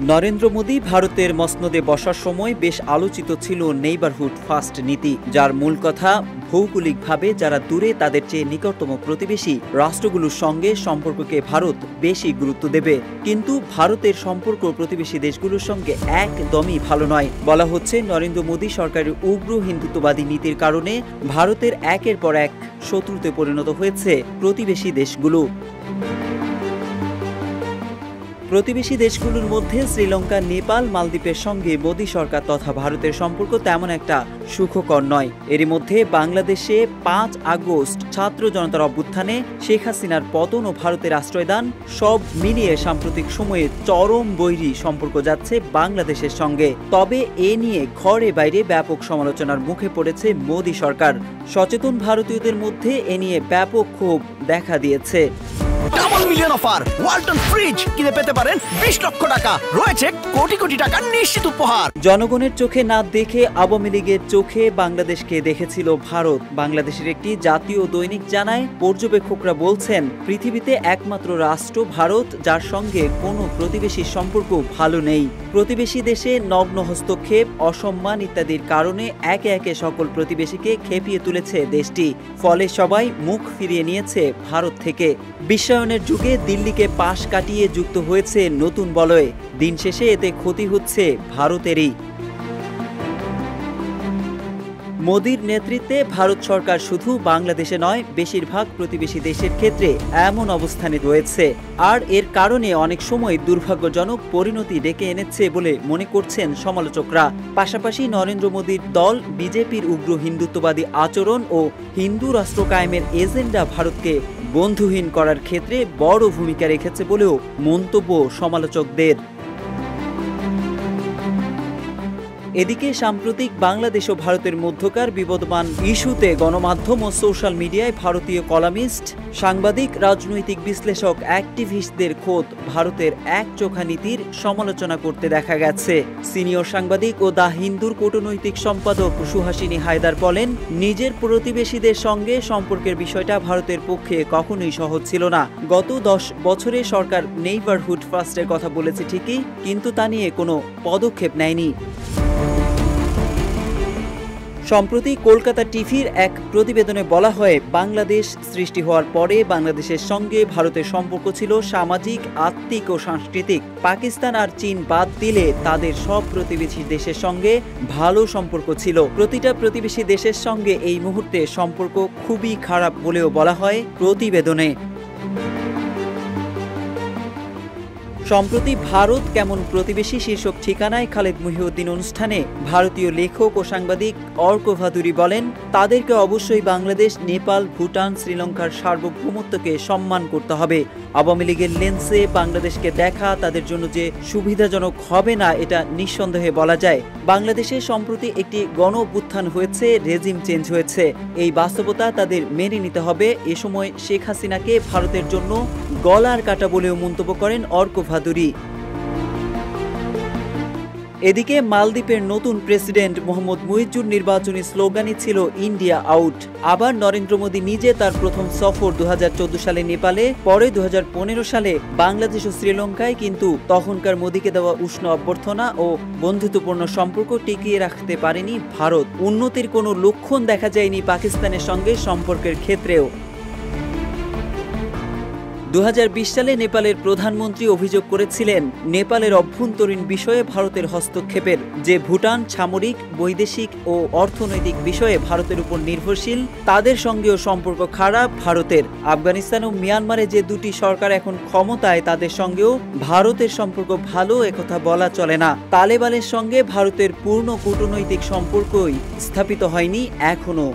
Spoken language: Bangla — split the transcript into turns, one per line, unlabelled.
নরেন্দ্র মোদী ভারতের মসনদে বসার সময় বেশ আলোচিত ছিল নেইবারহুড ফার্স্ট নীতি, যার মূল কথা ভৌগোলিকভাবে যারা দূরে তাদের চেয়ে নিকটতম প্রতিবেশী রাষ্ট্রগুলোর সঙ্গে সম্পর্ককে ভারত বেশি গুরুত্ব দেবে। কিন্তু ভারতের সম্পর্ক প্রতিবেশী দেশগুলোর সঙ্গে একদমই ভালো নয়। বলা হচ্ছে নরেন্দ্র মোদী সরকারের উগ্র হিন্দুত্ববাদী নীতির কারণে ভারতের একের পর এক শত্রুতে পরিণত হয়েছে প্রতিবেশী দেশগুলো। প্রতিবেশী দেশগুলোর মধ্যে শ্রীলঙ্কা, নেপাল, মালদ্বীপের সঙ্গে মোদী সরকার তথা ভারতের সম্পর্ক তেমন একটা সুখকর নয়। এরই মধ্যে বাংলাদেশে 5 আগস্ট ছাত্র জনতার অভ্যুত্থানে শেখ হাসিনার পতন ও ভারতের আশ্রয়দান সব মিলিয়ে সাম্প্রতিক সময়ে চরম বৈরী সম্পর্ক যাচ্ছে বাংলাদেশের সঙ্গে। তবে এ নিয়ে ঘরে বাইরে ব্যাপক সমালোচনার মুখে পড়েছে মোদী সরকার। সচেতন ভারতীয়দের মধ্যে এ নিয়ে ব্যাপক ক্ষোভ দেখা দিয়েছে।
Double million offer Walton fridge কিনে পেতে পারেন 20 লক্ষ টাকা, রয়েছে কোটি কোটি টাকার নিশ্চিত উপহার।
জনগণের চোখে না দেখে আওয়ামী লীগের চোখে বাংলাদেশকে দেখেছিল ভারত। বাংলাদেশের একটি জাতীয় দৈনিক জানায়, পর্যবেক্ষকরা বলছেন পৃথিবীতে একমাত্র রাষ্ট্র ভারত যার সঙ্গে কোনো প্রতিবেশী সম্পর্ক ভালো নেই। প্রতিবেশী দেশে নগ্ন হস্তক্ষেপ, অসম্মান ইত্যাদির কারণে একে একে সকল প্রতিবেশীকে খেপিয়ে তুলেছে দেশটি। ফলে সবাই মুখ ফিরিয়ে নিয়েছে ভারত থেকে। বিশ্বায়নের যুগে দিল্লিকে পাশ কাটিয়ে যুক্ত হয়েছে নতুন বলয়ে। দিন শেষে এতে ক্ষতি হচ্ছে ভারতেরই। মোদীর নেতৃত্বে ভারত সরকার শুধু বাংলাদেশে নয়, বেশিরভাগ প্রতিবেশী দেশের ক্ষেত্রে এমন অবস্থানে রয়েছে। আর এর কারণে অনেক সময় দুর্ভাগ্যজনক পরিণতি ডেকে এনেছে বলে মনে করছেন সমালোচকরা। পাশাপাশি নরেন্দ্র মোদীর দল বিজেপির উগ্র হিন্দুত্ববাদী আচরণ ও হিন্দু রাষ্ট্র কায়েমের এজেন্ডা ভারতকে বন্ধুহীন করার ক্ষেত্রে বড় ভূমিকা রেখেছে বলেও মন্তব্য সমালোচকদের। এদিকে সাম্প্রতিক বাংলাদেশ ও ভারতের মধ্যকার বিবদমান ইস্যুতে গণমাধ্যম ও সোশ্যাল মিডিয়ায় ভারতীয় কলামিস্ট, সাংবাদিক, রাজনৈতিক বিশ্লেষক, অ্যাক্টিভিস্টদের খোদ ভারতের একচোখা নীতির সমালোচনা করতে দেখা গেছে। সিনিয়র সাংবাদিক ও দ্য হিন্দুর কূটনৈতিক সম্পাদক সুহাসিনী হায়দার বলেন, নিজের প্রতিবেশীদের সঙ্গে সম্পর্কের বিষয়টা ভারতের পক্ষে কখনোই সহজ ছিল না। গত 10 বছরে সরকার নেইবারহুড ফার্স্টের কথা বলেছে ঠিকই, কিন্তু তা নিয়ে কোনো পদক্ষেপ নেয়নি। সম্প্রতি কলকাতা টিভির এক প্রতিবেদনে বলা হয়, বাংলাদেশ সৃষ্টি হওয়ার পরে বাংলাদেশের সঙ্গে ভারতের সম্পর্ক ছিল সামাজিক, আত্মিক ও সাংস্কৃতিক। পাকিস্তান আর চীন বাদ দিলে তাদের সব প্রতিবেশী দেশের সঙ্গে ভালো সম্পর্ক ছিল। প্রতিটা প্রতিবেশী দেশের সঙ্গে এই মুহূর্তে সম্পর্ক খুবই খারাপ বলেও বলা হয় প্রতিবেদনে। সম্প্রতি ভারত কেমন প্রতিবেশী শীর্ষক ঠিকানায় খালেদ মহিউদ্দিন অনুষ্ঠানে ভারতীয় লেখক ও সাংবাদিক অর্ক ভাদুরী বলেন, তাদেরকে অবশ্যই বাংলাদেশ, নেপাল, ভুটান, শ্রীলঙ্কার সার্বভৌমত্বকে সম্মান করতে হবে। আওয়ামী লীগের লেন্সে বাংলাদেশকে দেখা তাদের জন্য যে সুবিধাজনক হবে না এটা নিঃসন্দেহে বলা যায়। বাংলাদেশে সম্প্রতি একটি গণ অভ্যুত্থান হয়েছে, রেজিম চেঞ্জ হয়েছে। এই বাস্তবতা তাদের মেনে নিতে হবে। এ সময় শেখ হাসিনাকে ভারতের জন্য গলার কাটা বলেও মন্তব্য করেন অর্ক ভাদুরী। এদিকে মালদ্বীপের নতুন প্রেসিডেন্ট মোহাম্মদ মুইজ্জুর নির্বাচনী স্লোগানই ছিল ইন্ডিয়া আউট। আবার নরেন্দ্র মোদী নিজে তার প্রথম সফর 2014 সালে নেপালে, পরে 2015 সালে বাংলাদেশ ও শ্রীলঙ্কায়, কিন্তু তখনকার মোদীকে দেওয়া উষ্ণ অভ্যর্থনা ও বন্ধুত্বপূর্ণ সম্পর্ক টিকিয়ে রাখতে পারেনি ভারত। উন্নতির কোনো লক্ষণ দেখা যায়নি পাকিস্তানের সঙ্গে সম্পর্কের ক্ষেত্রেও। 2020 সালে নেপালের প্রধানমন্ত্রী অভিযোগ করেছিলেন নেপালের অভ্যন্তরীণ বিষয়ে ভারতের হস্তক্ষেপের, যে ভুটান সামরিক, বৈদেশিক ও অর্থনৈতিক বিষয়ে ভারতের উপর নির্ভরশীল, তাদের সঙ্গেও সম্পর্ক খারাপ ভারতের। আফগানিস্তান ও মিয়ানমারে যে দুটি সরকার এখন ক্ষমতায় তাদের সঙ্গেও ভারতের সম্পর্ক ভালো, একথা বলা চলে না। তালেবানের সঙ্গে ভারতের পূর্ণ কূটনৈতিক সম্পর্কই স্থাপিত হয়নি এখনো।